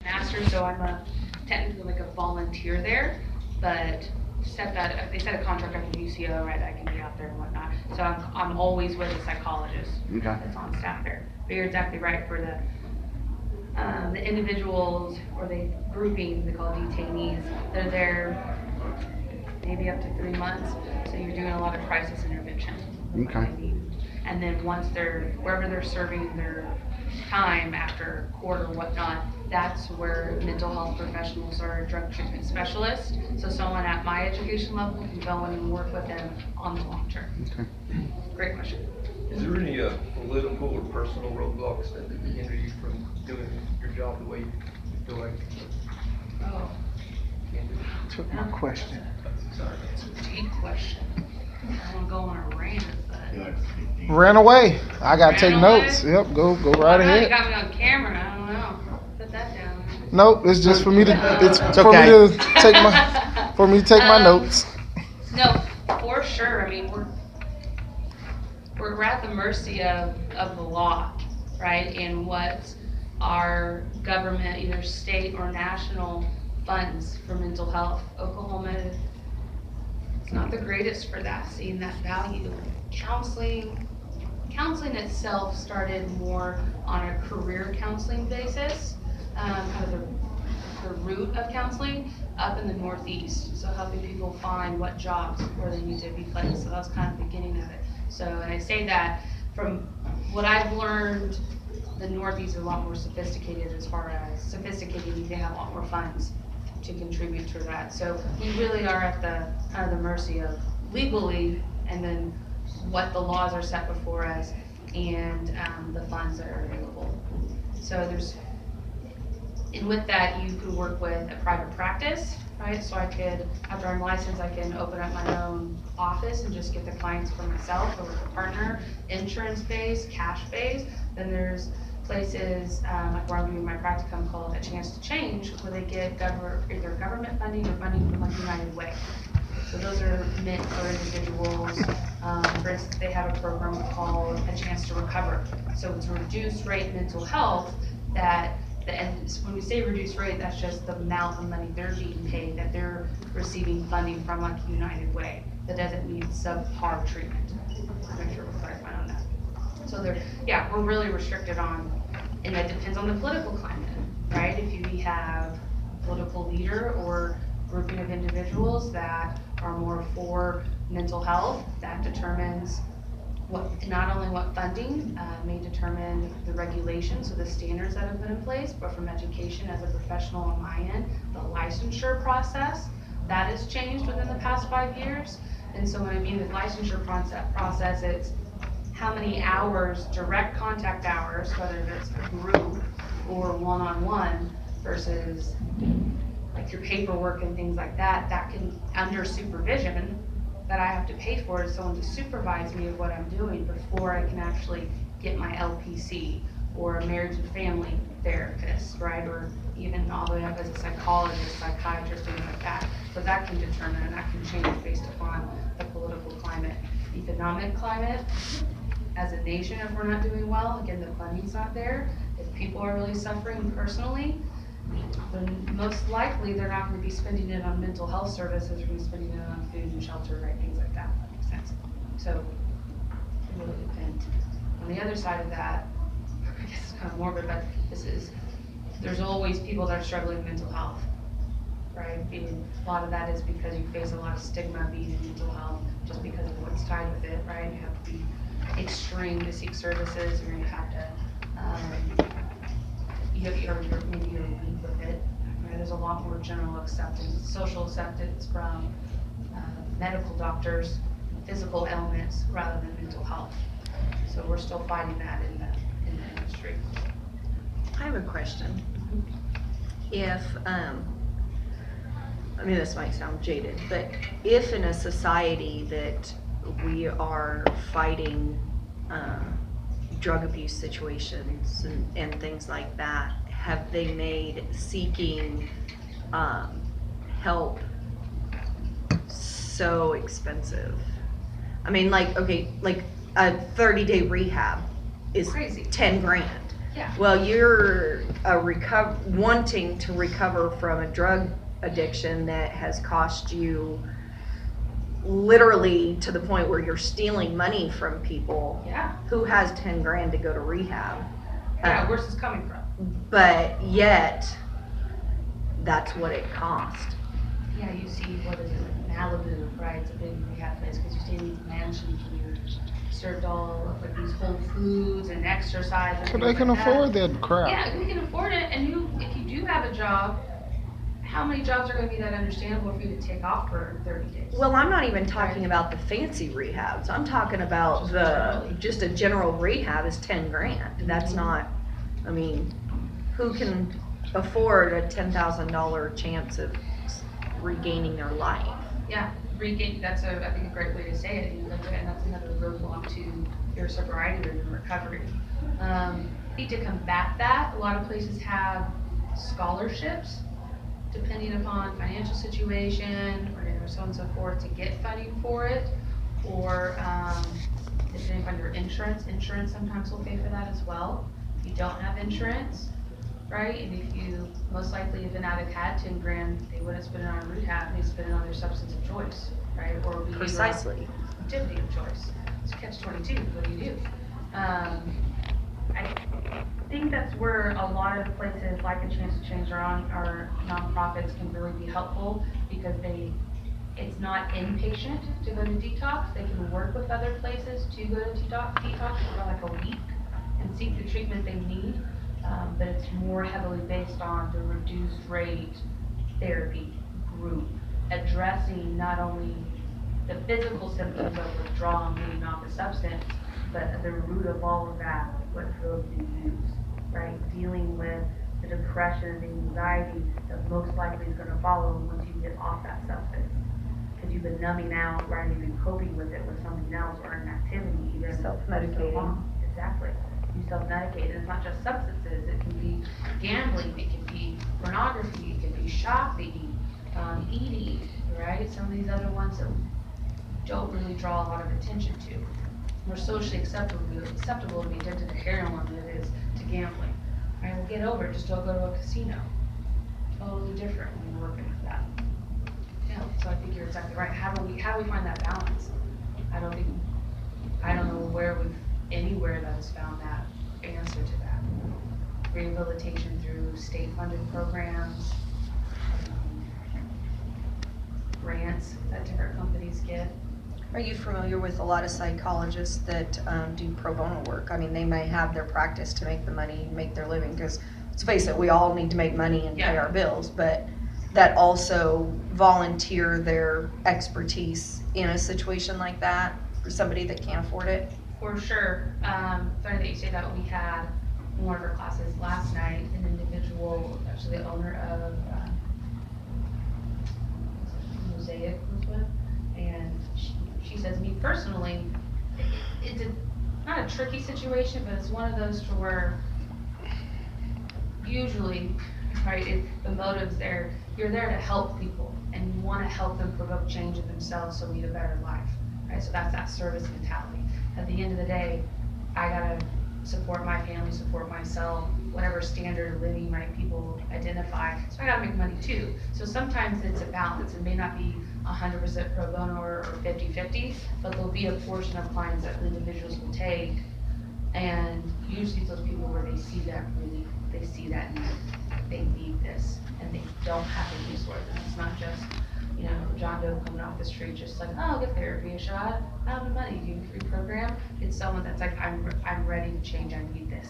master, so I'm technically like a volunteer there, but they set a contract up with UCO, right, I can be out there and whatnot. So I'm always with a psychologist Okay. that's on staff there. But you're exactly right, for the individuals or the groupings, they call detainees, they're there maybe up to 3 months, so you're doing a lot of crisis intervention. Okay. And then once wherever they're serving their time after court or whatnot, that's where mental health professionals or drug treatment specialists, so someone at my education level can go in and work with them on the long term. Okay. Great question. Is there any political or personal roadblocks that hinder you from doing your job the way you feel like Oh, you can do? Took my question. Sorry. that's a deep question. I don't wanna go on a rant, but. Ran away. I gotta take Ran notes. away? Yep, go right I know, you ahead. got me on camera, I don't know. Put that down. Nope, it's just for me to. It's It's for okay. me to take my notes. No, for sure. I mean, we're at the mercy of the law, right? And what our government, either state or national, funds for mental health. Oklahoma is not the greatest for that, seeing that value. Counseling itself started more on a career counseling basis, kind of the root of counseling up in the Northeast. So helping people find what jobs where they need to be placed. So that was kind of the beginning of it. So, and I say that from what I've learned, the Northeast is a lot more sophisticated as far as sophisticated, they have a lot more funds to contribute to that. So we really are at the kind of the mercy of legally, and then what the laws are set before us, and the funds that are available. So and with that, you could work with a private practice, right? So I could, after I'm licensed, I can open up my own office and just get the clients for myself or with a partner, insurance-based, cash-based. Then there's places like where I'm doing my practicum called A Chance to Change, where they get either government funding or funding from like United Way. So those are meant for individuals. For instance, they have a program called A Chance to Recover. So it's reduced rate mental health and when we say reduced rate, that's just the amount of money they're being paid, that they're receiving funding from like United Way. That doesn't mean subpar treatment. Make sure we're clarifying on that. So we're really restricted on, and that depends on the political climate, right? If you have a political leader or grouping of individuals that are more for mental health, that determines not only what funding may determine the regulations or the standards that have been in place, but from education as a professional on my end, the licensure process, that has changed within the past 5 years. And so when I mean the licensure process, it's how many hours, direct contact hours, whether it's a group or one-on-one versus like your paperwork and things like that, that can, under supervision, that I have to pay for is someone to supervise me of what I'm doing before I can actually get my LPC or a marriage and family therapist, right? Or even all the way up as a psychologist, psychiatrist, things like that. So that can determine, and that can change based upon the political climate, economic climate. As a nation, if we're not doing well, again, the funding's not there. If people are really suffering personally, then most likely they're not going to be spending it on mental health services, they're going to be spending it on food and shelter, right? Things like that. That makes sense. So it really depends. On the other side of that, I guess it's kind of morbid, but there's always people that are struggling with mental health, right? And a lot of that is because you face a lot of stigma being in mental health, just because of what's tied with it, right? You have to be extreme to seek services, or you have to maybe you're weak with it. Right? There's a lot more general acceptance, social acceptance from medical doctors, physical ailments rather than mental health. So we're still fighting that in the industry. I have a question. If, I mean, this might sound jaded, but if in a society that we are fighting drug abuse situations and things like that, have they made seeking help so expensive? I mean, like, okay, like a 30-day rehab is Crazy. 10 grand. Yeah. Well, you're wanting to recover from a drug addiction that has cost you literally to the point where you're stealing money from people. Yeah. Who has 10 grand to go to rehab? Yeah, where's this coming from? But yet, that's what it cost. Yeah, you see, what is it, Malibu, right? It's a big rehab place because you stay in these mansions and you're served all of like these Whole Foods and exercise. And So they things can like afford that crap. Yeah, we can afford it. And if you do have a job, how many jobs are going to be that understandable for you to take off for 30 days? Well, I'm not even talking about the fancy rehabs. I'm talking about just a general rehab is 10 grand. That's not, I mean, who can afford a $10,000 chance of regaining their life? Yeah, regain, that's I think a great way to say it. You know, and that's another roadblock to your sobriety or your recovery. I think to combat that, a lot of places have scholarships, depending upon financial situation or so on and so forth, to get funding for it, or depending upon your insurance sometimes will pay for that as well. If you don't have insurance, right, and if you most likely if an addict had 10 grand, they wouldn't spend it on rehab, they spend it on their substance of choice, right, or behavioral Precisely. activity of choice. It's catch-22. What do you do? I think that's where a lot of places like A Chance to Change our nonprofits can really be helpful because it's not inpatient to go to detox. They can work with other places to go to detox for like a week and seek the treatment they need. But it's more heavily based on the reduced rate therapy group, addressing not only the physical symptoms of withdrawal and getting off the substance, but the root of all of that, what drove the use, right? Dealing with the depression, the anxiety that most likely is going to follow once you get off that substance. Because you've been numbing out, right? You've been coping with it with something else or an activity, even Self-medicating. Exactly. You self-medicate, and it's not just substances. It can be gambling, it can be pornography, it can be shopping, eating, right? Some of these other ones that don't really draw a lot of attention to. More socially acceptable to be addicted to heroin than it is to gambling. Right? Well, get over it. Just don't go to a casino. Totally different when you're working with that. Yeah. So I think you're exactly right. How do we find that balance? I don't know anywhere that has found that answer to that. Rehabilitation through state-funded programs, grants that different companies get. Are you familiar with a lot of psychologists that do pro bono work? I mean, they may have their practice to make the money, make their living, because let's face it, we all need to make money and pay our bills, but that also volunteer their expertise in a situation like that for somebody that can't afford it? For sure. Funny that you say that. We had in one of our classes last night an individual, actually the owner of Mosaic was with, and she says, me personally, it's not a tricky situation, but it's one of those to where usually, right, the motive's there, you're there to help people and you want to help them provoke change in themselves so lead a better life, right? So that's that service mentality. At the end of the day, I gotta support my family, support myself, whatever standard of living my people identify. So I gotta make money too. So sometimes it's a balance. It may not be 100% pro bono or 50-50, but there'll be a portion of clients that individuals will take. And usually it's those people where they see that relief, they see that need, they need this, and they don't have the resources. It's not just, John Doe coming off the street just like, oh, get therapy a shot, I have the money, give me a free program. It's someone that's like, I'm ready to change, I need this,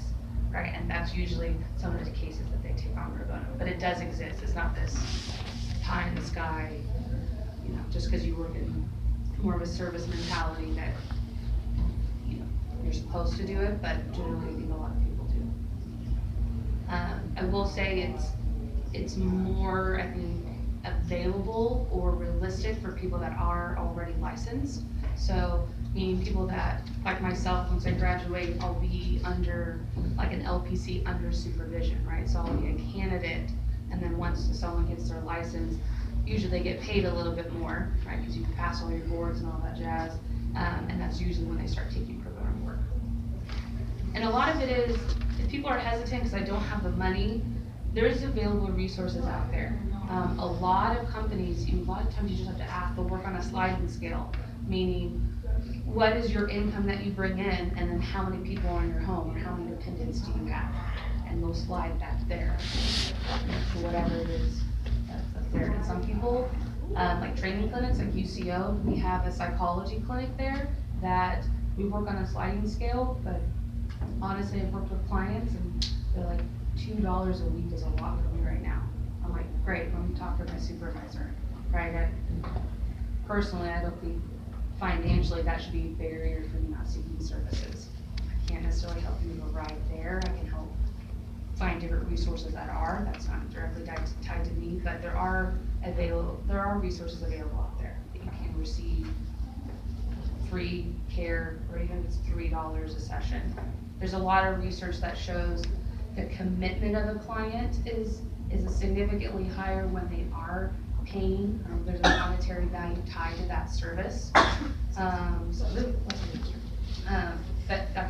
right? And that's usually some of the cases that they take on pro bono. But it does exist. It's not this pie in the sky, just because you work in more of a service mentality that, you're supposed to do it, but generally I think a lot of people do. I will say it's more, I think, available or realistic for people that are already licensed. So meaning people that, like myself, once I graduate, I'll be under like an LPC under supervision, right? So I'll be a candidate, and then once someone gets their license, usually they get paid a little bit more, right? Because you can pass all your boards and all that jazz, and that's usually when they start taking pro bono work. And a lot of it is if people are hesitant because I don't have the money, there's available resources out there. A lot of companies, a lot of times you just have to ask, they'll work on a sliding scale, meaning what is your income that you bring in, and then how many people are in your home, or how many dependents do you have? And they'll slide that there, for whatever it is that's there. And some people, like training clinics, like UCO, we have a psychology clinic there that we work on a sliding scale, but honestly, I've worked with clients and they're like, $2 a week is a lot for me right now. I'm like, great, let me talk to my supervisor, right? Personally, I don't think financially that should be a barrier for you not seeking services. I can't necessarily help you arrive there. I can help find different resources that's not directly tied to me, but there are resources available out there that you can receive free care, or even if it's $3 a session. There's a lot of research that shows the commitment of a client is significantly higher when they are paying. There's a monetary value tied to that service. That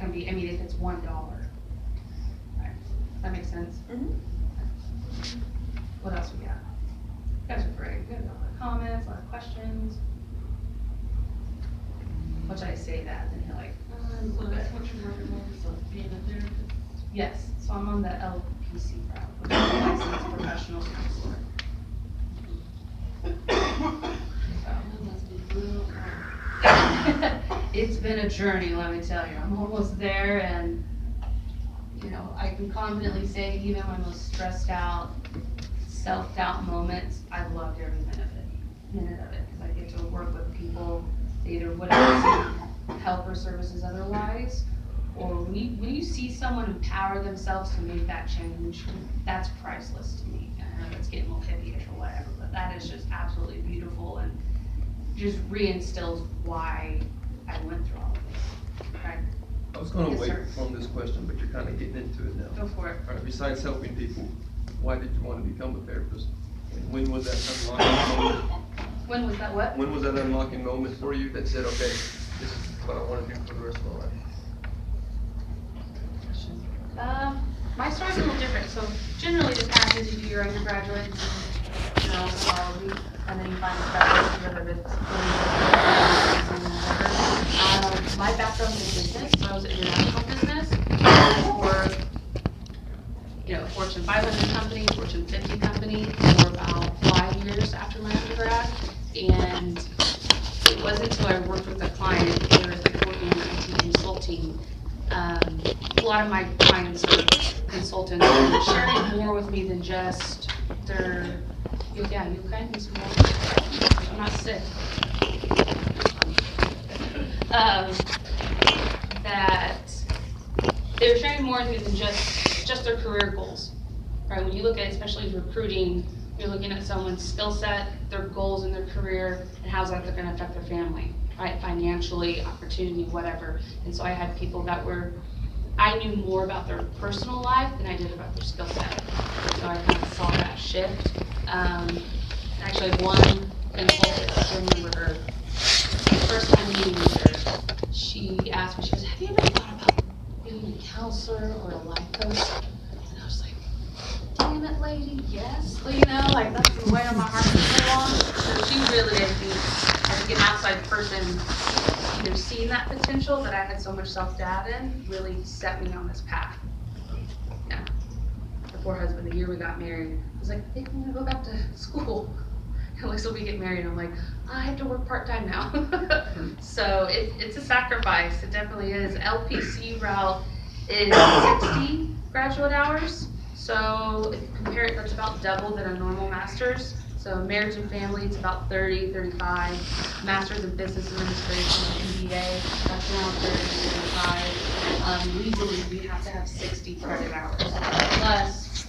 can be, I mean, if it's $1. Right. That makes sense? What else we got? You guys are great. We have a lot of comments, a lot of questions. What should I say that? And you're like, So that's what you're working on, so being a therapist? yes. So I'm on the LPC route, which is a licensed professional counselor. That must be real hard. It's been a journey, let me tell you. I'm almost there, and you know, I can confidently say even my most stressed out, self-doubt moments, I loved every minute of it, because I get to work with people that either wouldn't receive help or services otherwise, or when you see someone empower themselves to make that change, that's priceless to me. I know it's getting a little hippie-ish or whatever, but that is just absolutely beautiful and just reinstills why I went through all of this, right? I was gonna Yes, wait sir. on this question, but you're kinda getting into it now. Go for it. All right, besides helping people, why did you wanna become a therapist? And when was that unlocking moment? When was that what? When was that unlocking moment for you that said, okay, this is what I wanna do for the rest of my life? My story's a little different, so generally this happens if you do your undergraduate, you know, psychology, and then you find a specialty, whether it's whatever. My background is business, so I was in international business, for, you know, Fortune 500 company, Fortune 50 company, for about 5 years after my undergrad, and it wasn't until I worked with a client, they were like working in IT consulting. A lot of my clients are consultants, and they're sharing more with me than just their, you okay? Need some more? I'm not sick. That they're sharing more with me than just their career goals, right? When you look at, especially recruiting, you're looking at someone's skill set, their goals in their career, and how's that going to affect their family, right? Financially, opportunity, whatever. And so I had people that I knew more about their personal life than I did about their skill set. So I kind of saw that shift. Actually, one consultant, I remember her, the first time meeting with her, she asked me, she goes, have you ever thought about being a counselor or a life coach? And I was like, damn it, lady, yes. Well, you know, like that's been weighing on my heart for so long. So she really, I think an outside person, you know, seeing that potential that I had so much self-doubt in, really set me on this path. Yeah. The poor husband, the year we got married, was like, hey, I'm gonna go back to school. And like, so we get married, and I'm like, I have to work part-time now. So it's a sacrifice, it definitely is. LPC route is 60 graduate hours. So if you compare it, that's about double than a normal master's. So marriage and family, it's about 30, 35. Master's in business administration, MBA, that's around 30, 35. Legally, we have to have 60 credit hours. Plus,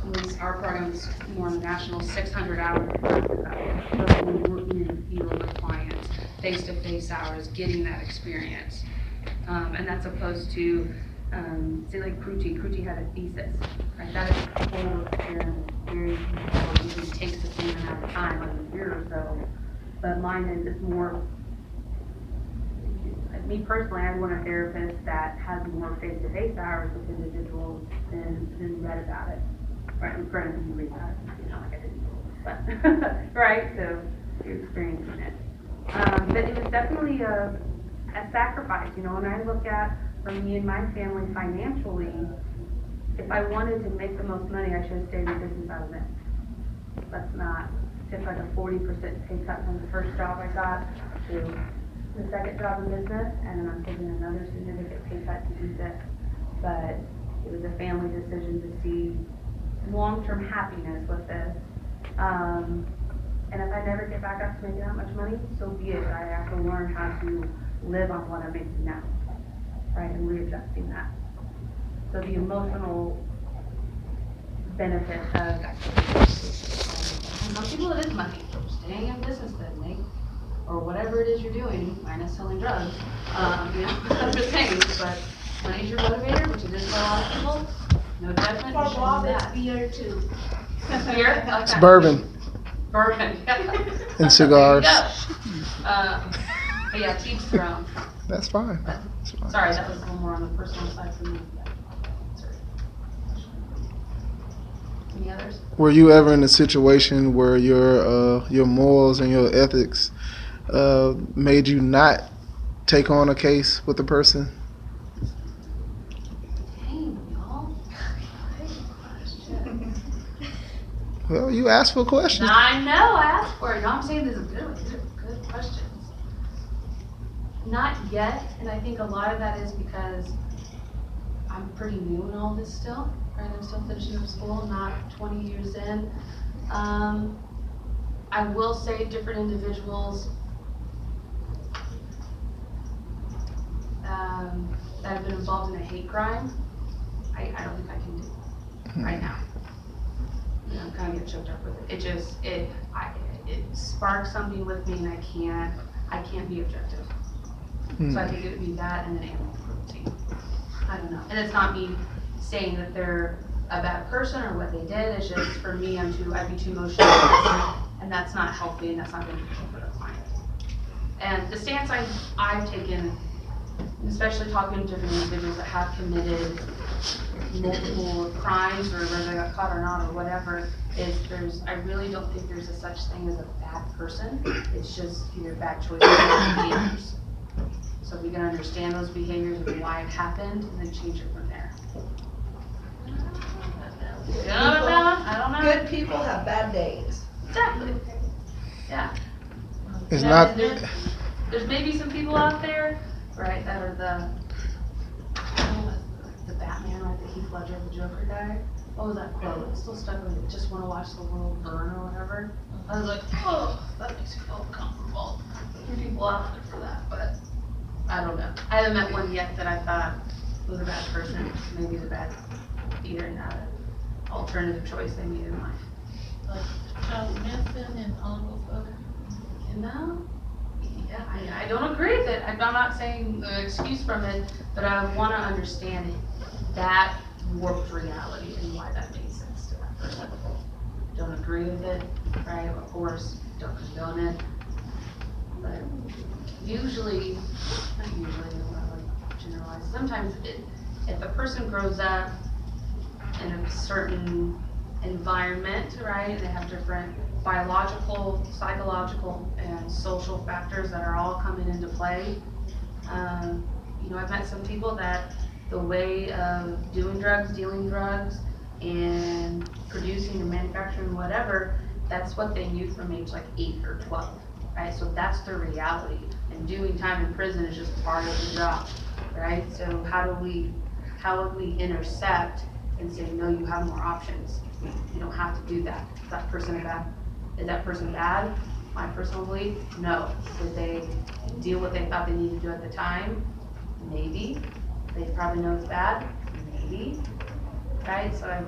at least our program's more national, 600 hours. Working in the field with clients, face-to-face hours, getting that experience. And that's opposed to, say like Kruti had a thesis, right? That is a whole experience, very, it usually takes the same amount of time, like a year or so. But mine is, it's more, me personally, I want a therapist that has more face-to-face hours with individuals than read about it. Right, and granted, you read about it, you know, like I didn't, but, right, so you're experiencing it. But it was definitely a sacrifice, you know, when I look at, for me and my family financially, if I wanted to make the most money, I should have stayed in business I was in. Let's not take like a 40% pay cut from the first job I got to the second job in business, and then I'm taking another significant pay cut to do this. But it was a family decision to see long-term happiness with this. And if I never get back up to making that much money, so be it. I have to learn how to live on what I'm making now, right, and readjusting that. So the emotional benefit of, And some people it is money, staying in business then, Nate, or whatever it is you're doing, minus selling drugs, you know, other things, but money's your motivator, which it is for a lot of people, no judgment, you For should Bob, do it's that. beer too. Beer? It's Okay. bourbon Bourbon. and cigars. There you go. But yeah, teach their own. That's fine. That's fine. Sorry, that was a little more on the personal side for me. Yeah. Sorry. Any others? Were you ever in a situation where your morals and your ethics made you not take on a case with the person? Dang, y'all. Well, you asked for a question. I know, I asked for it. No, I'm saying these are good questions. Not yet, and I think a lot of that is because I'm pretty new in all this still, right? I'm still finishing up school, not 20 years in. I will say different individuals that have been involved in a hate crime, I don't think I can do right now. You know, kind of get choked up with it. It sparks something with me, and I can't be objective. So I think it would be that and then animal cruelty. I don't know. And it's not me saying that they're a bad person or what they did. It's just for me, I'd be too emotional, and that's not healthy, and that's not beneficial for the client. And the stance I've taken, especially talking to different individuals that have committed multiple crimes, or whether they got caught or not, or whatever, is I really don't think there's a such thing as a bad person. It's just either bad choices or behaviors. So we can understand those behaviors and why it happened, and then change it from there. You know what I don't know. Good people have bad days. Exactly. Yeah. It's You know, not. There's maybe some people out there, right, that are the Batman, like the Heath Ledger, the Joker guy. What was that quote? It's still stuck with me. Just want to watch the world burn or whatever. I was like, oh, that makes me feel uncomfortable. There's people out there for that, but I don't know. I haven't met one yet that I thought was a bad person. Maybe the bad, either not an alternative choice they made in life. Like Charles Manson and all those other. You know? Yeah, I don't agree with it. I'm not saying the excuse from it, but I want to understand that warped reality and why that made sense to that person. Don't agree with it, right? Of course, don't condone it. But usually, not usually, I don't want to generalize. Sometimes if a person grows up in a certain environment, right, they have different biological, psychological, and social factors that are all coming into play. You know, I've met some people that the way of doing drugs, dealing drugs, and producing and manufacturing whatever, that's what they knew from age like 8 or 12, right? So that's their reality, and doing time in prison is just part of the job, right? So how would we intercept and say, no, you have more options. You don't have to do that. Is that person bad? My personal belief, no. Did they deal what they thought they needed to do at the time? Maybe. They probably know it's bad? Maybe. Right? So at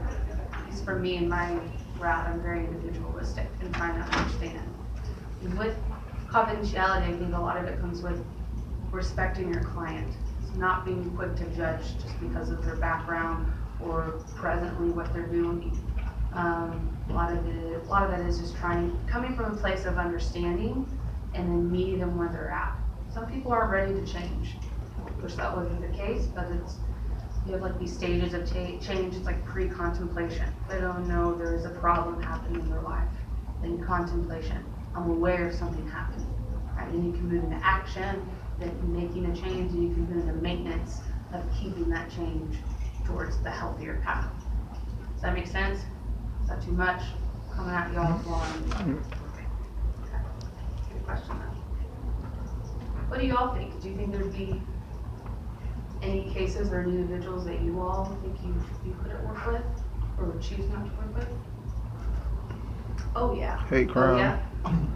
least for me and my route, I'm very individualistic and trying to understand. And with confidentiality, I think a lot of it comes with respecting your client. It's not being quick to judge just because of their background or presently what they're doing. A lot of that is just coming from a place of understanding and then meeting them where they're at. Some people aren't ready to change, wish that wasn't the case, but you have like these stages of change. It's like pre-contemplation. They don't know there is a problem happening in their life. Then contemplation. I'm aware of something happening. Right? Then you can move into action, then making a change, and you can move into maintenance of keeping that change towards the healthier path. Does that make sense? Is that too much? Coming at y'all long. Okay. Good question though. What do y'all think? Do you think there'd be any cases or individuals that you all think you couldn't work with or would choose not to work with? Oh, yeah. Hate crime. Oh, yeah?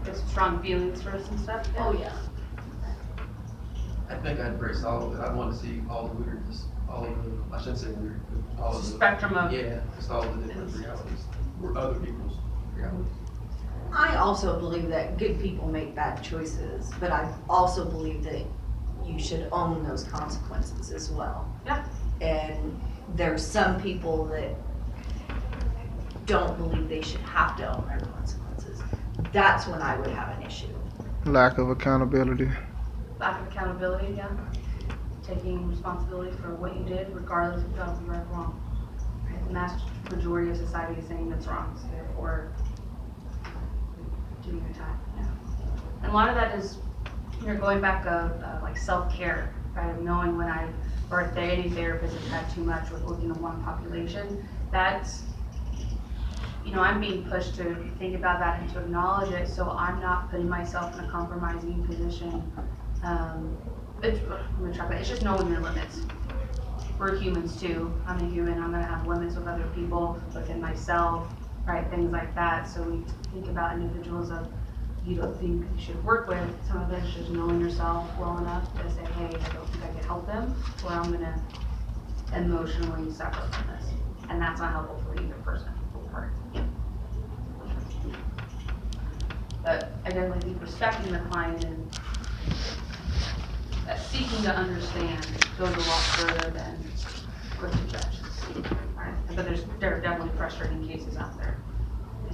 There's strong feelings for us and stuff? Oh, yeah. I think I'd embrace all of it. I want to see all the weird, just all of the, I shouldn't say weird, but all of the. Spectrum of. Yeah, just all of the different realities, or other people's realities. I also believe that good people make bad choices, but I also believe that you should own those consequences as well. Yeah. And there's some people that don't believe they should have to own their consequences. That's when I would have an issue. Lack of accountability. Lack of accountability, yeah. Taking responsibility for what you did, regardless of if right or wrong. Right? The vast majority of society is saying that's wrong, so therefore, doing your time, yeah. And a lot of that is, you're going back like self-care, right? Of knowing when or if any therapist has had too much with working on one population, that's, I'm being pushed to think about that and to acknowledge it, so I'm not putting myself in a compromising position. It's just knowing your limits. We're humans too. I'm a human. I'm gonna have limits with other people, within myself, right? Things like that. So we think about individuals of you don't think you should work with. Some of it's just knowing yourself well enough to say, hey, I don't think I can help them, or I'm gonna emotionally suffer from this, and that's not helpful for either person. But I definitely think respecting the client and seeking to understand goes a lot further than quick to judge. Right? But there are definitely frustrating cases out there.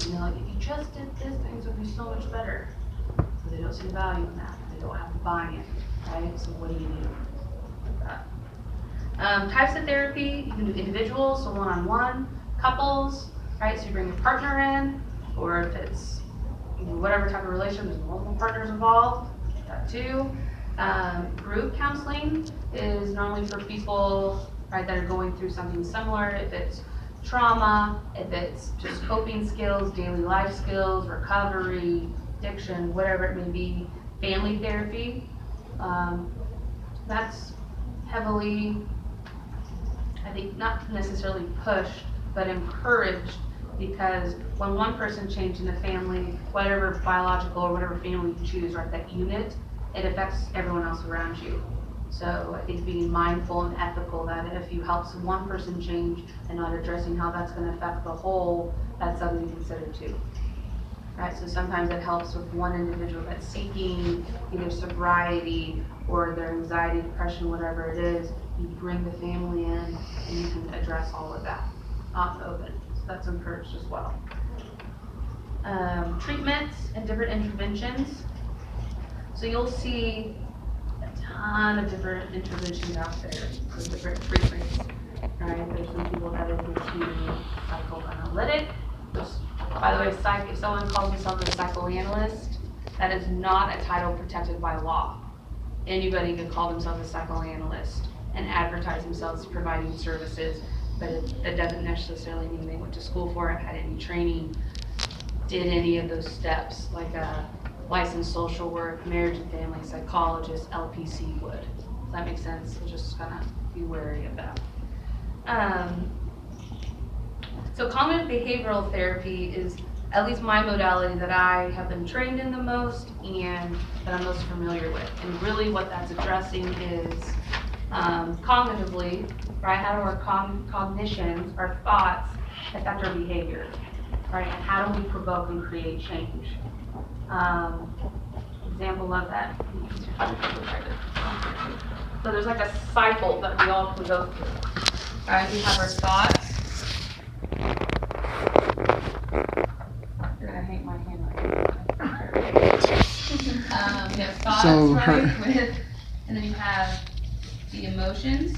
And like, if you just did this, things would be so much better. But they don't see the value in that. They don't have the buy-in, right? So what do you do with that? Types of therapy, you can do individuals, so one-on-one, couples, right? So you bring your partner in, or if it's whatever type of relation, there's multiple partners involved, that too. Group counseling is normally for people, right, that are going through something similar. If it's trauma, if it's just coping skills, daily life skills, recovery, addiction, whatever it may be. Family therapy, that's heavily, I think, not necessarily pushed, but encouraged, because when one person changes in the family, whatever biological or whatever family you choose, right, that unit, it affects everyone else around you. So I think being mindful and ethical that if you help one person change and not addressing how that's going to affect the whole, that's something to consider too. Right, so sometimes it helps with one individual that's seeking either sobriety or their anxiety, depression, whatever it is. You bring the family in and you can address all of that out in the open. So that's encouraged as well. Treatments and different interventions. So you'll see a ton of different interventions out there with different treatments. Right? There's some people that are into psychoanalytic. By the way, if someone calls themselves a psychoanalyst, that is not a title protected by law. Anybody can call themselves a psychoanalyst and advertise themselves as providing services, but that doesn't necessarily mean they went to school for it, had any training, did any of those steps, like a licensed social work, marriage and family psychologist, LPC would. Does that make sense? So just kind of be wary of that. So cognitive behavioral therapy is at least my modality that I have been trained in the most and that I'm most familiar with. And really what that's addressing is cognitively, right? How do our cognitions, our thoughts affect our behavior, right? And how do we provoke and create change? Example of that. So there's like a cycle that we all can go through, right? We have our thoughts. You're gonna hate my handwriting. You have thoughts, So, right? And then you have the emotions.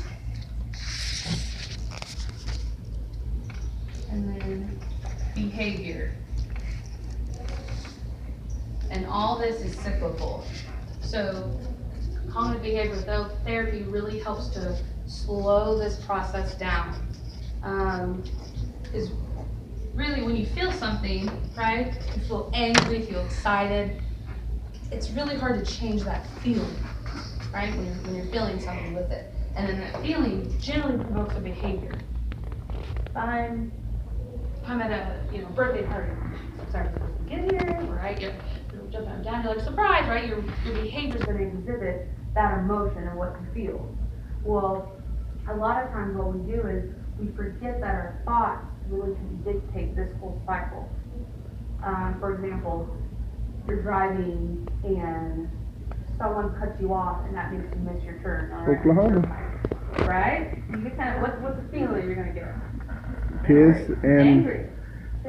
And then behavior. And all this is cyclical. So cognitive behavioral therapy really helps to slow this process down. Is really when you feel something, right? You feel angry, feel excited. It's really hard to change that feeling, right? When you're feeling something with it. And then that feeling generally provokes a behavior. If I'm at a birthday party, sorry for this to get here, right? You're jumping up and down, you're like surprised, right? Your behavior's gonna exhibit that emotion and what you feel. Well, a lot of times what we do is we forget that our thoughts really can dictate this whole cycle. For example, you're driving and someone cuts you off and that makes you miss your turn. Oklahoma. Right? You get kind of, what's the feeling you're gonna get? Piss and Angry.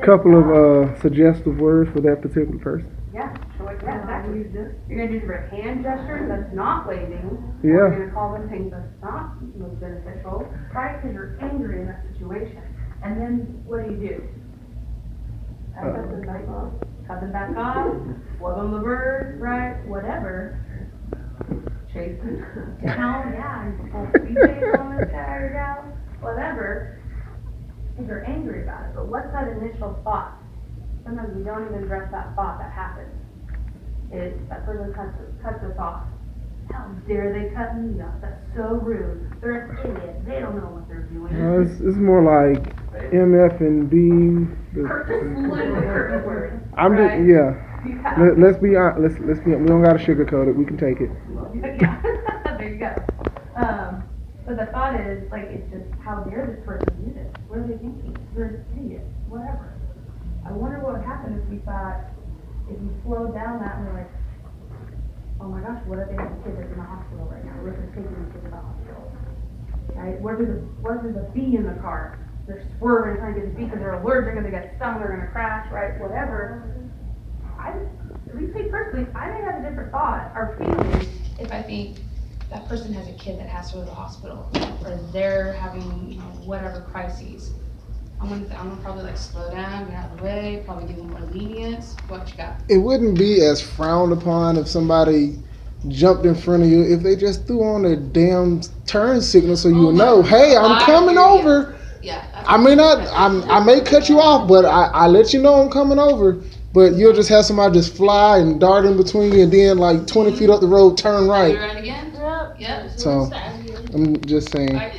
couple of suggestive words for that particular person. Yeah, yeah, exactly. You're gonna do different hand gestures that's not waving. Yeah. You're gonna call them things that's not most beneficial, right? Because you're angry in that situation. And then what do? Cut them back off, flub them the bird, right? Whatever. Chase them down, yeah, and pull PJs on this guy or gal, whatever. Because you're angry about it. But what's that initial thought? Sometimes we don't even address that thought that happens. It's that person cuts us off. How dare they cut me off? That's so rude. They're an idiot. They don't know what they're doing. It's more like MF and B. Literally curse words. I'm right? just, yeah. Yeah. Let's be honest. Let's be. We don't gotta sugarcoat it. We can take it. Yeah. There you go. But the thought is, like, it's just, how dare this person do this? What are they thinking? They're an idiot. Whatever. I wonder what would happen if we slowed down that and we're like, oh my gosh, what if they have a kid that's in the hospital right now? What if they're taking the kid to the hospital? Right? What if there's a bee in the car? They're swerving trying to get the bee because they're allergic and they get stung, they're gonna crash, right? Whatever. At least me personally, I may have a different thought or feeling if I think that person has a kid that has to go to the hospital or they're having, whatever crises. I'm gonna probably like slow down, get out of the way, probably give them more lenience. What you got? It wouldn't be as frowned upon if somebody jumped in front of you if they just threw on a damn turn signal so you would know, hey, I'm coming over. Yeah. I may not, I may cut you off, but I let you know I'm coming over. But you'll just have somebody just fly and dart in between you and then like 20 feet up the road, turn You right. right again? Yep. So I'm just saying. I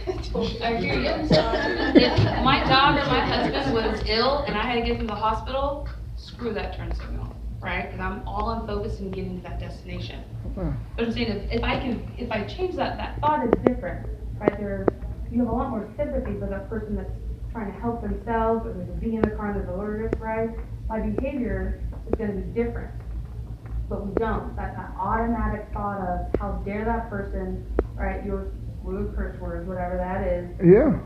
hear you. If my dog or my husband was ill and I had to get him to the hospital, screw that turn signal, right? Because I'm focused on getting to that destination. Huh. But I'm saying if I change that thought is different, right? You have a lot more sympathy for that person that's trying to help themselves, or there's a bee in the car and there's allergic, right? My behavior is going to be different. But we don't. That automatic thought of how dare that person, right? Your rude curse words, whatever that is. Yeah.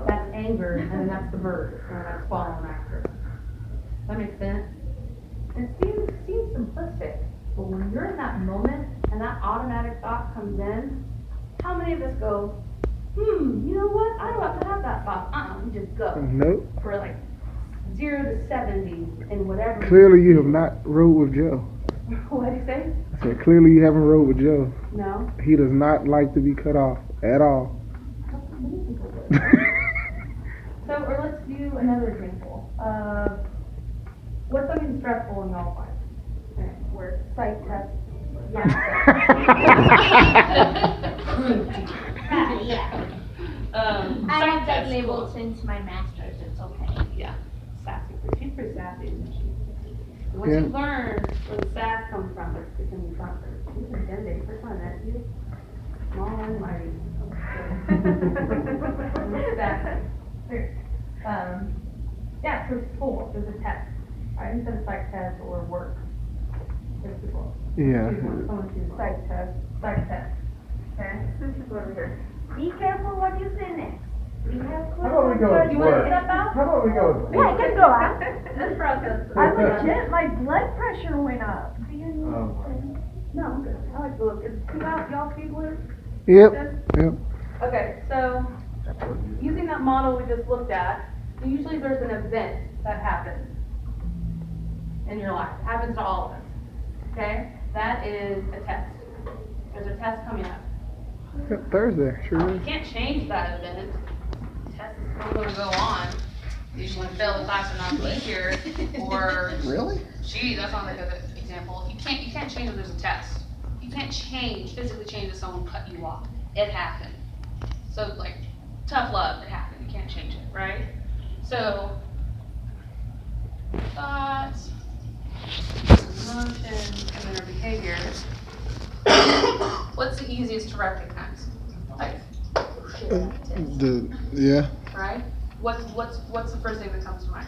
That's anger, and then that's the bird, and that's following after. That makes sense? It seems simplistic, but when you're in that moment and that automatic thought comes in, how many of us go, you know what? I don't have to have that thought. We just go. Nope. For like 0 to 70 and whatever. Clearly you have not rode with Joe. What do you say? I said, clearly you haven't rode with Joe. No. He does not like to be cut off at all. So, or let's do another example. What's something stressful in y'all's life? Okay, where psych test. Yeah. I Psych have that test labeled school. since my master's, it's okay. Yeah, sassy. She's pretty sassy, isn't she? Once Yeah. you learn where the sass comes from, it can be comfort. She's intimidating. First time I met you, small and mighty. Sassy. There. Yeah, so school, there's a test. Right, instead of psych test or work. There's people. Yeah. Someone choose psych test, Okay, this is over here. Be careful what you say next. We have How about we go with You want to work? step out? How about we go with Yeah, I can go out. This process. I legit, my blood pressure went up. Do you need Oh. anything? No, I'm good. I like blue. Is two out, y'all see blue? Yep. Good? Yep. Okay, so using that model we just looked at, usually there's an event that happens in your life. It happens to all of us. Okay? That is a test. There's a test coming up. Thursday, sure You is. can't change that event. The test is still gonna go on. You can fail the class and not be here, or, Really? gee, that's not a good example. You can't change if there's a test. You can't physically change if someone cut you off. It happened. So like, tough love, it happened. You can't change it, right? So, thoughts, emotions, and then our behavior. What's the easiest to recognize? Like, Yeah. right? What's the first thing that comes to mind?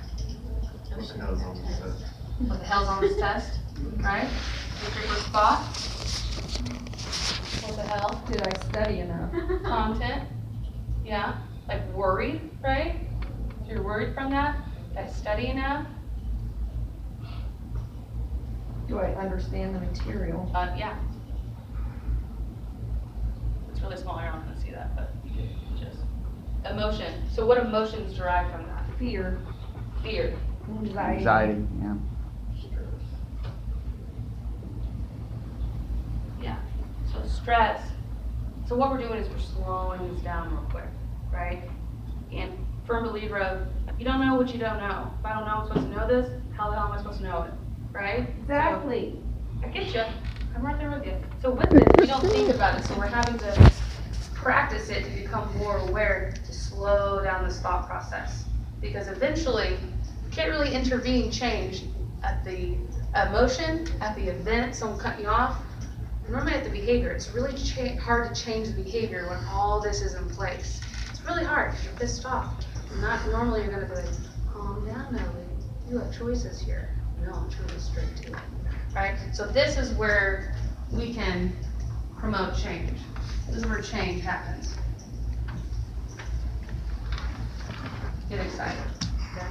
What the hell's on this test, right? Your first thought? What the hell? Did I study enough? Content, yeah, like worried, right? If you're worried from that, did I study enough? Do I understand the material? Yeah. It's really small, you're not gonna see that, but you can just. Emotion, so what emotions derive from that? Fear, Fear, anxiety. yeah. yeah. So stress, so what we're doing is we're slowing this down real quick, right? And firm believer of, you don't know what you don't know. If I don't know I'm supposed to know this, how the hell am I supposed to know it, right? Exactly. I get you. I'm right there with you. So with this, we don't think about it, so we're having to practice it to become more aware, to slow down this thought process. Because eventually, you can't really intervene change at the emotion, at the event, someone cut you off. And normally at the behavior, it's really hard to change the behavior when all this is in place. It's really hard because you're pissed off. Not normally you're gonna be like, calm down, Melody. You have choices here. No, I'm truly straight to it. Right? So this is where we can promote change. This is where change happens. Get excited. Okay?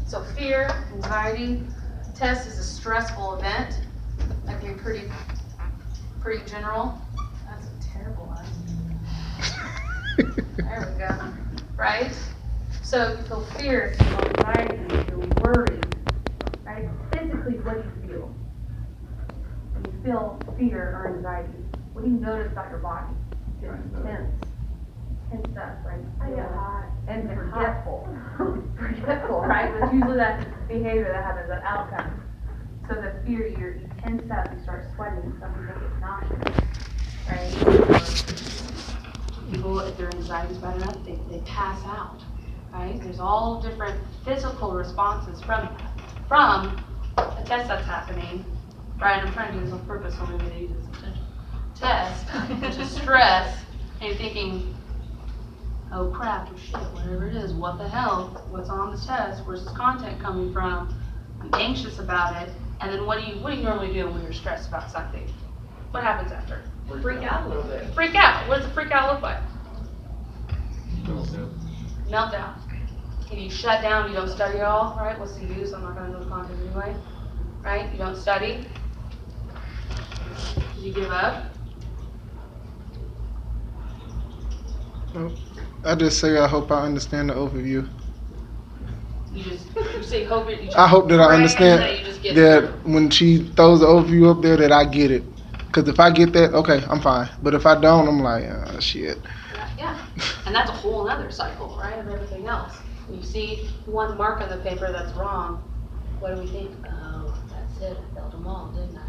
So fear, anxiety, test is a stressful event. That can be pretty general. That's a terrible one. There we go. Right? So you feel fear, you feel anxiety, you feel worried. Right? Physically, what do you feel? When you feel fear or anxiety, what do you notice about your body? It's tense. Tense up, right? I get hot. And forgetful. Forgetful, right? But it's usually that behavior that happens, that outcome. So the fear, you tense up, you start sweating, some people get nauseous, right? People, if their anxiety's bad enough, they pass out, right? There's all different physical responses from a test that's happening, right? I'm trying to do this on purpose, so maybe they use this attention. Test, which is stress, and you're thinking, oh crap, or shit, whatever it is, what the hell, what's on this test, where's this content coming from? I'm anxious about it, and then what do you normally do when you're stressed about something? What happens after? Freak out a little bit. Freak out. What does a freak out look like? Meltdown. Can you shut down, you don't study at all, right? What's the use? I'm not gonna know the content anyway, right? You don't study. You give up. I just say I hope I understand the overview. You say hope it. You I hope that I pray understand that you just get that through. when she throws the overview up there that I get it. Because if I get that, okay, I'm fine. But if I don't, I'm like, shit. Yeah, and that's a whole other cycle, right, of everything else. When you see one mark on the paper that's wrong, what do we think? Oh, that's it, I failed them all, didn't I?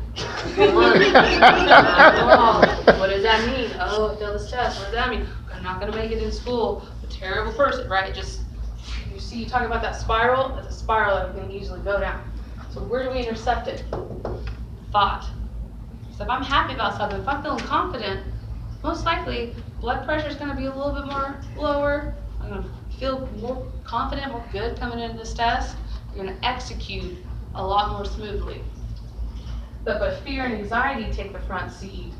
What does that mean? Oh, I failed this test, what does that mean? I'm not gonna make it in school, a terrible person, right? Just, you see, you talk about that spiral, that's a spiral that we can easily go down. So where do we intercept it? Thought. So if I'm happy about something, if I'm feeling confident, most likely blood pressure is going to be a little bit more lower. I'm going to feel more confident, more good coming into this test. You're going to execute a lot more smoothly. But fear and anxiety take the front seat.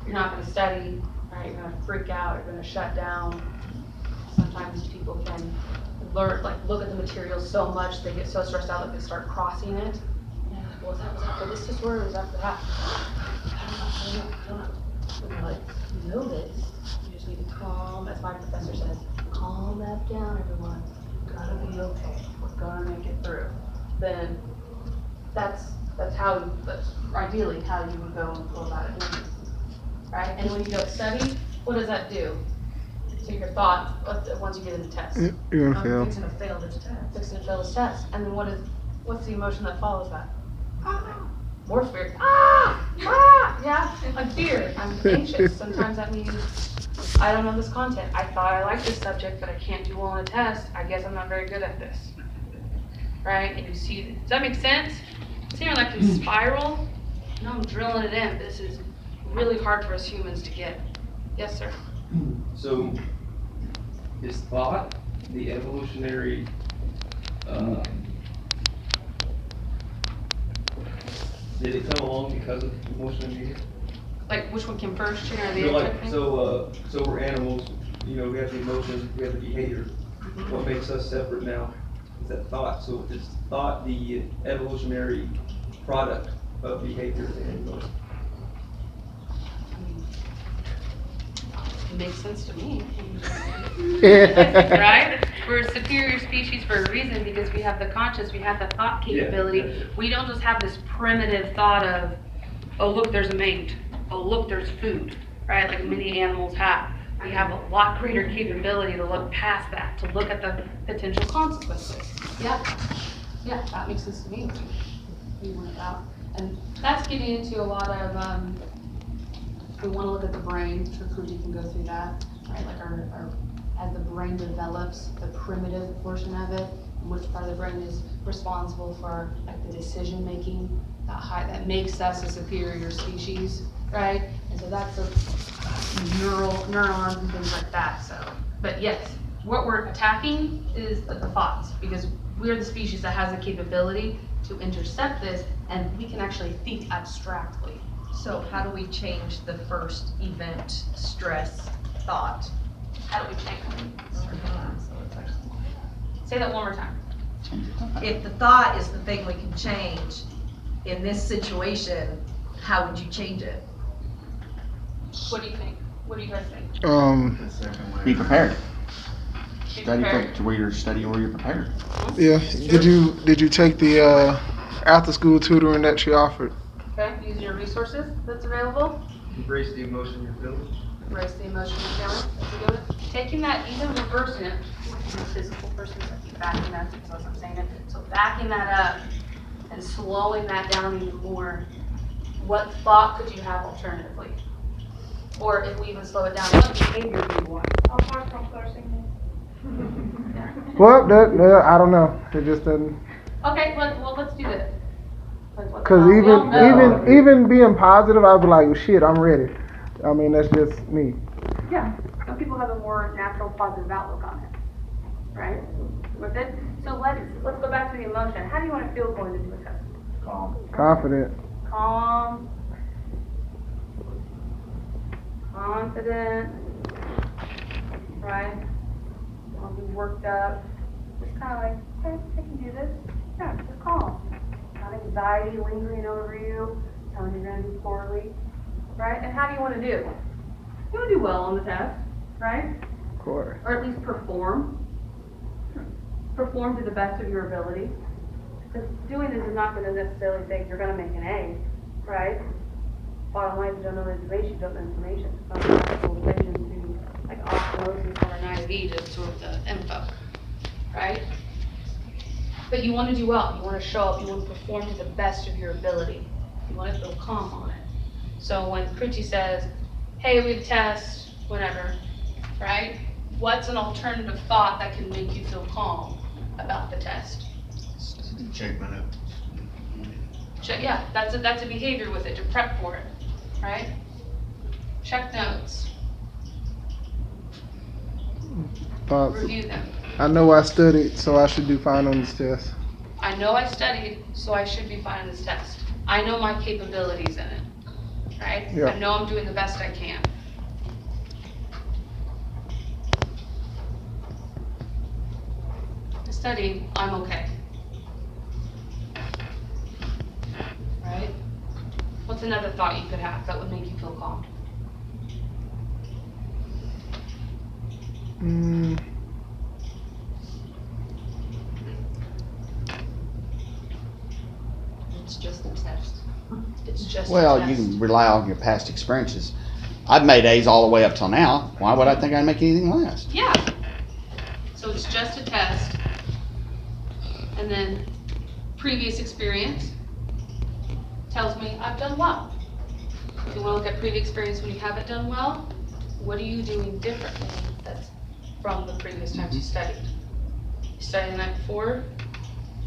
You're not going to study, right? You're going to freak out. You're going to shut down. Sometimes people can look at the material so much they get so stressed out that they start crossing it. Yeah, well, was that for this tutorial or was that for that? I don't know. And you're like, you know this. You just need to calm, as my professor says, calm that down, everyone. Gonna be okay. We're gonna make it through. Then that's ideally how you would go and go about it, right? And when you go study, what does that do to your thoughts once you get in the test? You're gonna I'm fail. fixing to fail this test. Fixing to fail this test, and then what's the emotion that follows that? More fear. Yeah, I'm fear. I'm anxious. Sometimes that means I don't know this content. I thought I liked this subject, but I can't do well on a test. I guess I'm not very good at this. Right? And you see, does that make sense? See, you're like this spiral. No, I'm drilling it in. This is really hard for us humans to get. Yes, sir. So, is thought the evolutionary, did it come along because of emotional media? Like, which one came first, chicken or the So egg? like, type thing? so we're animals, we have the emotions, we have the behavior. What makes us separate now is that thought. So is thought the evolutionary product of behavior and emotion? It makes sense to me. Yeah. Right? We're a superior species for a reason because we have the conscious, we have the thought capability. Yeah. We don't just have this primitive thought of, oh, look, there's a mate. Oh, look, there's food, right? Like many animals have. We have a lot greater capability to look past that, to look at the potential consequences. Yeah, that makes sense to me. We went about, and that's getting into a lot of, we want to look at the brain, so Fuji can go through that, right? Like as the brain develops, the primitive portion of it, which part of the brain is responsible for like the decision making, that makes us a superior species, right? And so that's neurons and things like that. So, but yes, what we're attacking is the thoughts, because we're the species that has the capability to intercept this, and we can actually think abstractly. So how do we change the first event, stress, thought? How do we change it? Say that one more time. If the thought is the thing we can change in this situation, how would you change it? What do you think? What do you guys think? Be prepared. Be Study prepared. to where you're studying where you're prepared. Yeah. Did you take the after school tutoring that she offered? Okay, use your resources that's available. Embrace the emotion you're feeling. Embrace the emotion you're feeling. That's a good one. Taking that, even reversing it. I'm a physical person, so I keep backing that, so I'm saying it. So backing that up and slowing that down even more. What thought could you have alternatively? Or if we even slow it down, what behavior do you want? Apart from cursing. Well, I don't know. It just doesn't. Okay, well, let's do this. Cause even being positive, I'd be like, well, shit, I'm ready. I mean, that's just me. Yeah, some people have a more natural positive outlook on it, right? With it, so let's go back to the emotion. How do you want to feel going into a test? Calm. Confident. Calm, confident, right? Don't be worked up. Just kind of like, hey, I can do this. Yeah, just calm. Not anxiety lingering over you, telling you're going to do poorly, right? And how do you want to do? You want to do well on the test, right? Of course. Or at least perform. Perform to the best of your ability. Because doing this is not going to necessarily say you're going to make an A, right? Bottom line, if you don't know the information, you don't know information. It's not an actual equation to like osmosis or an IV to absorb the info, right? But you want to do well. You want to show up. You want to perform to the best of your ability. You want to feel calm on it. So when Pruchi says, hey, we have a test, whatever, right? What's an alternative thought that can make you feel calm about the test? Check my notes. Yeah, that's a behavior with it, to prep for it, right? Check notes, Thoughts. review them. I know I studied, so I should do fine on this test. I know I studied, so I should be fine in this test. I know my capabilities in it, right? Yeah. I know I'm doing the best I can. Studying, I'm okay. Right? What's another thought you could have that would make you feel calm? Mm, It's just a test. It's just a Well, test. you can rely on your past experiences. I've made A's all the way up till now. Why would I think I'd make anything less? Yeah. So it's just a test. And then previous experience tells me I've done well. If you want to look at previous experience when you haven't done well, what are you doing differently that's from the previous times you studied? You studied the night before,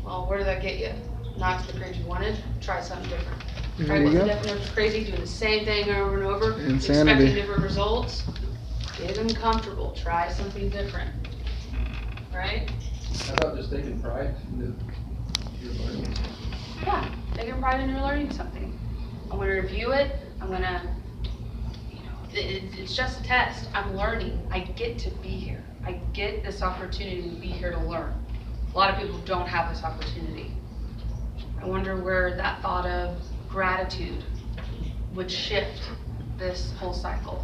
well, where did that get you? Not to the grade you wanted, try something different. There Right, you what's the go. definition of crazy? Doing the same thing over and over, Insanity. expecting different results. Get uncomfortable, try something different. Right? How about just taking pride in your learning? Yeah, taking pride in your learning something. I'm gonna review it, I'm gonna, it's just a test, I'm learning, I get to be here. I get this opportunity to be here to learn. A lot of people don't have this opportunity. I wonder where that thought of gratitude would shift this whole cycle.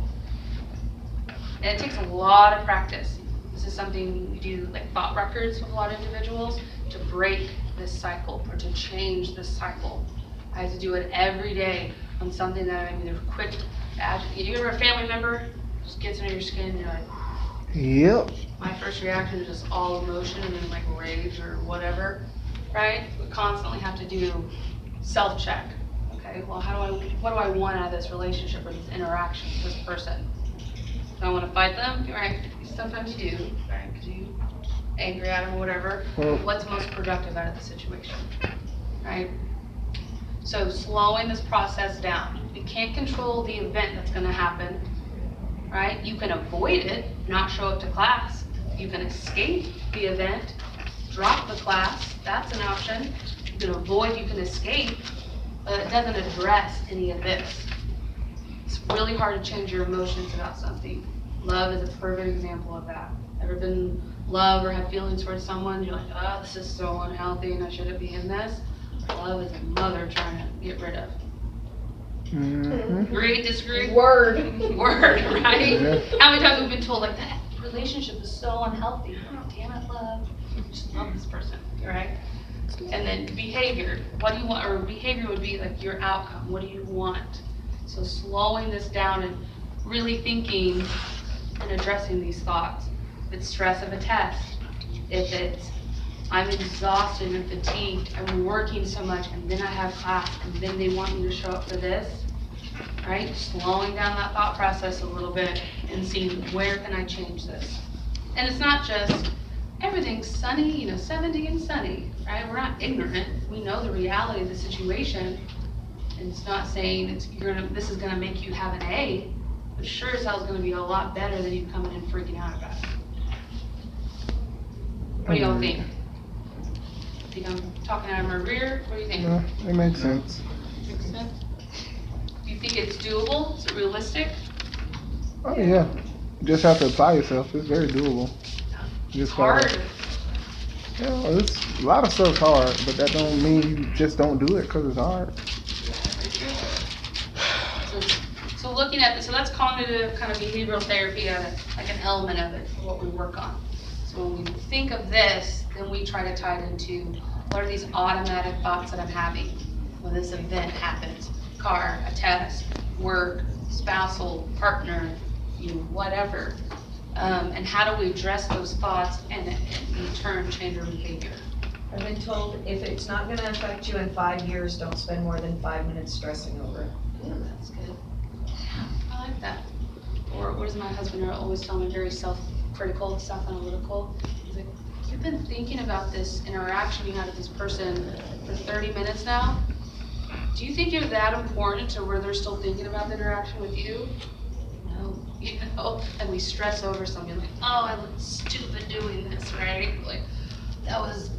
And it takes a lot of practice. This is something we do like thought records with a lot of individuals to break this cycle or to change this cycle. I have to do it every day on something that I'm either quick to agitate. You ever a family member just gets under your skin and you're like, yep. my first reaction is just all emotion and then like rage or whatever, right? We constantly have to do self-check. Okay, well, what do I want out of this relationship or this interaction with this person? Do I want to fight them? Right? Sometimes you do, right? Because you angry at them or whatever. Well- What's most productive out of the situation, right? So slowing this process down. You can't control the event that's going to happen, right? You can avoid it, not show up to class. You can escape the event, drop the class. That's an option. You can avoid, you can escape, but it doesn't address any of this. It's really hard to change your emotions about something. Love is a perfect example of that. Ever been in love or have feelings towards someone, you're like, oh, this is so unhealthy and I shouldn't be in this. Love is a mother trying to get rid of. Mhm. Agree, disagree? Word. Word, right? Yeah. How many times have we been told like that relationship is so unhealthy? Oh, damn it, love. Just love this person, right? And then behavior. What do you want? Or behavior would be like your outcome. What do you want? So slowing this down and really thinking and addressing these thoughts. If it's stress of a test, if it's I'm exhausted and fatigued, I'm working so much, and then I have class, and then they want me to show up for this, right? Slowing down that thought process a little bit and seeing where can I change this. And it's not just everything's sunny, 70 and sunny, right? We're not ignorant. We know the reality of the situation. And it's not saying this is gonna make you have an A, but sure as hell is gonna be a lot better than you coming in freaking out about it. What do y'all think? Think I'm talking out of my rear? What do you think? No, it makes sense. Makes sense? Do you think it's doable? Is it realistic? Oh yeah. You just have to apply yourself. It's very doable. It's Just hard. Yeah, well, it's a lot of stuff's hard, but that don't mean you just don't do it because it's hard. So looking at this, so that's cognitive kind of behavioral therapy, like an element of it, what we work on. So when we think of this, then we try to tie it into what are these automatic thoughts that I'm having when this event happens? Car, a test, work, spousal, partner, whatever. And how do we address those thoughts and in turn change our behavior? I've been told if it's not gonna affect you in 5 years, don't spend more than 5 minutes stressing over it. Yeah, that's good. Yeah, I like that. Or what does my husband always tell me, very self-critical, self-analytical. He's like, you've been thinking about this interaction you had with this person for 30 minutes now. Do you think you're that important to where they're still thinking about the interaction with you? No, and we stress over something like, oh, I look stupid doing this, right? Like, that was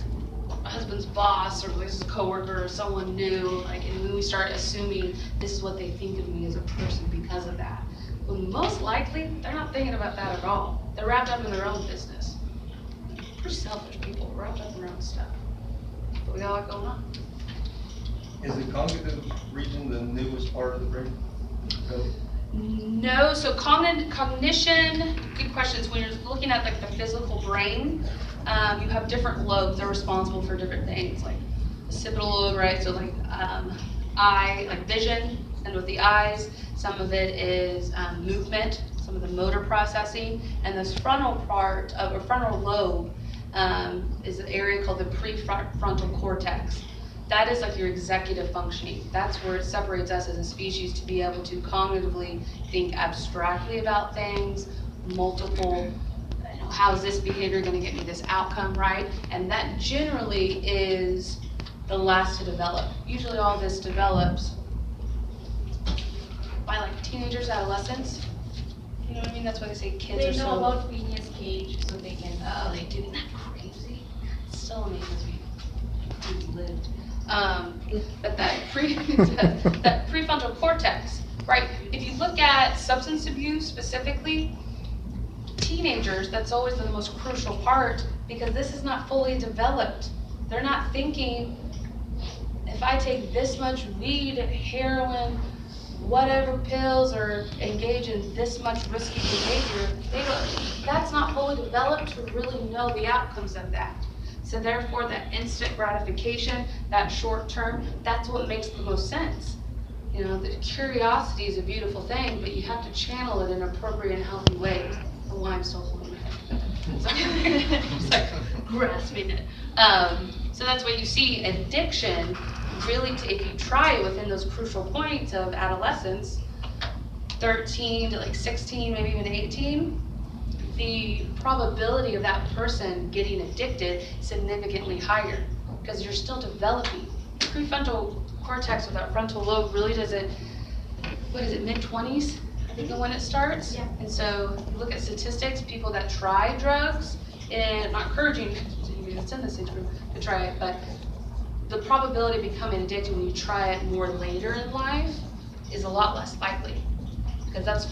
my husband's boss, or this is a coworker, or someone new, and then we start assuming this is what they think of me as a person because of that. When most likely, they're not thinking about that at all. They're wrapped up in their own business. Pretty selfish people, wrapped up in their own stuff. But we got a lot going on. Is the cognitive region the newest part of the brain? So, No, so cognition, good questions. When you're looking at like the physical brain, you have different lobes that are responsible for different things, like occipital lobe, right? So like eye, like vision, and with the eyes, some of it is movement, some of the motor processing, and this frontal part of a frontal lobe is an area called the prefrontal cortex. That is like your executive functioning. That's where it separates us as a species to be able to cognitively think abstractly about things, multiple, how's this behavior gonna get me this outcome, right? And that generally is the last to develop. Usually all this develops by like teenagers, adolescents. You know what I mean? That's why they say kids They are know so. about Phineas Cage, so they can. Oh, they do. Isn't that crazy? It still amazes me. We lived. But that that prefrontal cortex, right? If you look at substance abuse specifically, teenagers, that's always the most crucial part because this is not fully developed. They're not thinking, if I take this much weed, heroin, whatever pills, or engage in this much risky behavior, that's not fully developed to really know the outcomes of that. So therefore, that instant gratification, that short term, that's what makes the most sense. You know, the curiosity is a beautiful thing, but you have to channel it in appropriate and healthy ways. The wine's still holding my head. It's like grasping it. So that's what you see. Addiction, really, if you try it within those crucial points of adolescence, 13 to like 16, maybe even 18, the probability of that person getting addicted is significantly higher because you're still developing. Prefrontal cortex with that frontal lobe really doesn't, what is it, mid-20s? I think is when it starts. Yeah. And so you look at statistics, people that try drugs, and I'm not encouraging anybody that's in this age group to try it, but the probability of becoming addicted when you try it more later in life is a lot less likely because that's